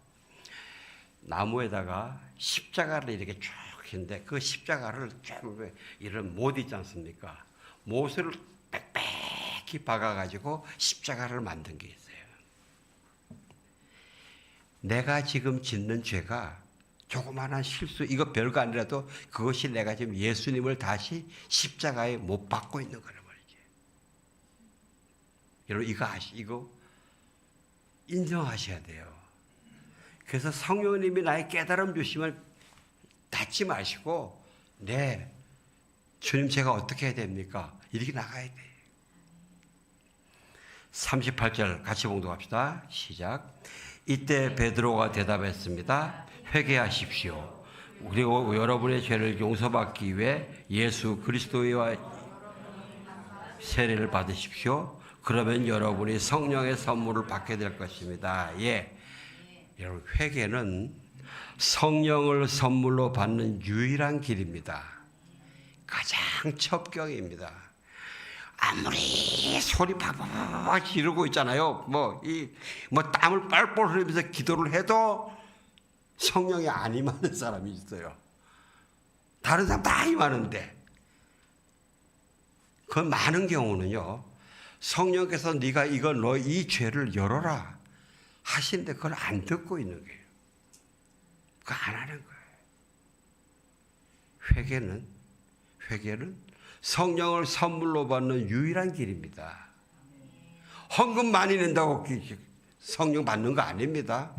나무에다가 십자가를 이렇게 쭉 했는데 그 십자가를 쭉 이런 못 있지 않습니까? 못을 빽빽히 박아가지고 십자가를 만든 게 있어요. 내가 지금 짓는 죄가 조그마한 실수, 이거 별거 아니라도 그것이 내가 지금 예수님을 다시 십자가에 못 박고 있는 거란 말이지. 여러분 이거 인정하셔야 돼요. 그래서 성령님이 나의 깨달음 주시면 닫지 마시고 네, 주님 제가 어떻게 해야 됩니까? 이렇게 나가야 돼. 38절 같이 봉독합시다. 시작. 이때 베드로가 대답했습니다. 회개하십시오. 그리고 여러분의 죄를 용서받기 위해 예수 그리스도의 세례를 받으십시오. 그러면 여러분이 성령의 선물을 받게 될 것입니다. 예. 여러분, 회개는 성령을 선물로 받는 유일한 길입니다. 가장 첩경입니다. 아무리 소리 팍팍 지르고 있잖아요. 뭐 땀을 뻘뻘 흘리면서 기도를 해도 성령이 안 임하는 사람이 있어요. 다른 사람 다 임하는데. 그 많은 경우는요, 성령께서 네가 너 이 죄를 열어라 하시는데 그걸 안 듣고 있는 거예요. 그거 안 하는 거예요. 회개는 성령을 선물로 받는 유일한 길입니다. 헌금 많이 낸다고 성령 받는 거 아닙니다.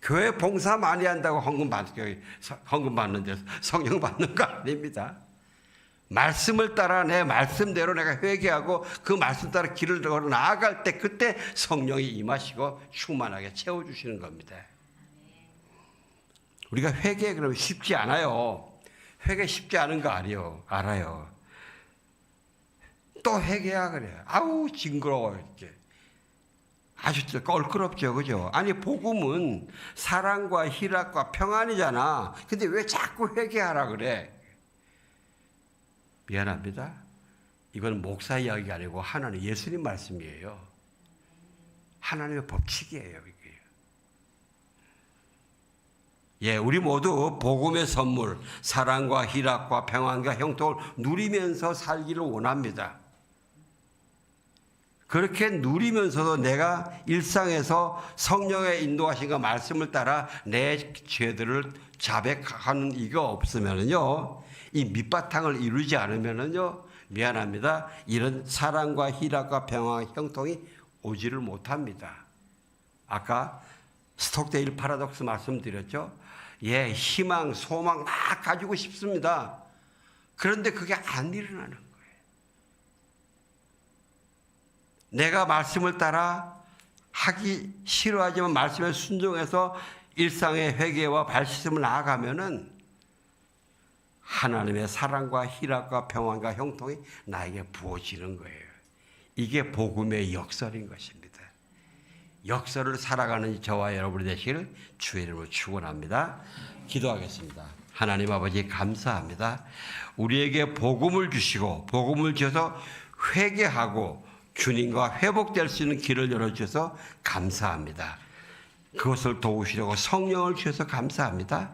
교회 봉사 많이 한다고 헌금 받는데 성령 받는 거 아닙니다. 말씀을 따라 내 말씀대로 내가 회개하고 그 말씀 따라 길을 걸어 나아갈 때 그때 성령이 임하시고 충만하게 채워주시는 겁니다. 우리가 회개 그러면 쉽지 않아요. 회개 쉽지 않은 거 알아요. 또 회개야 그래. 아우 징그러워 이렇게. 아주 껄끄럽죠, 그죠? 아니 복음은 사랑과 희락과 평안이잖아. 근데 왜 자꾸 회개하라 그래? 미안합니다. 이건 목사 이야기가 아니고 하나님 예수님 말씀이에요. 하나님의 법칙이에요, 이게. 예, 우리 모두 복음의 선물, 사랑과 희락과 평안과 형통을 누리면서 살기를 원합니다. 그렇게 누리면서도 내가 일상에서 성령의 인도하신과 말씀을 따라 내 죄들을 자백하는 이가 없으면요, 이 밑바탕을 이루지 않으면요, 미안합니다. 이런 사랑과 희락과 평화, 형통이 오지를 못합니다. 아까 스톡데일 파라독스 말씀드렸죠. 예, 희망, 소망 막 가지고 싶습니다. 그런데 그게 안 일어나는 거예요. 내가 말씀을 따라 하기 싫어하지만 말씀에 순종해서 일상의 회개와 발심을 나아가면은 하나님의 사랑과 희락과 평안과 형통이 나에게 부어지는 거예요. 이게 복음의 역설인 것입니다. 역설을 살아가는 저와 여러분이 되시길 주의 이름으로 축원합니다. 기도하겠습니다. 하나님 아버지 감사합니다. 우리에게 복음을 주시고 복음을 주셔서 회개하고 주님과 회복될 수 있는 길을 열어주셔서 감사합니다. 그것을 도우시려고 성령을 주셔서 감사합니다.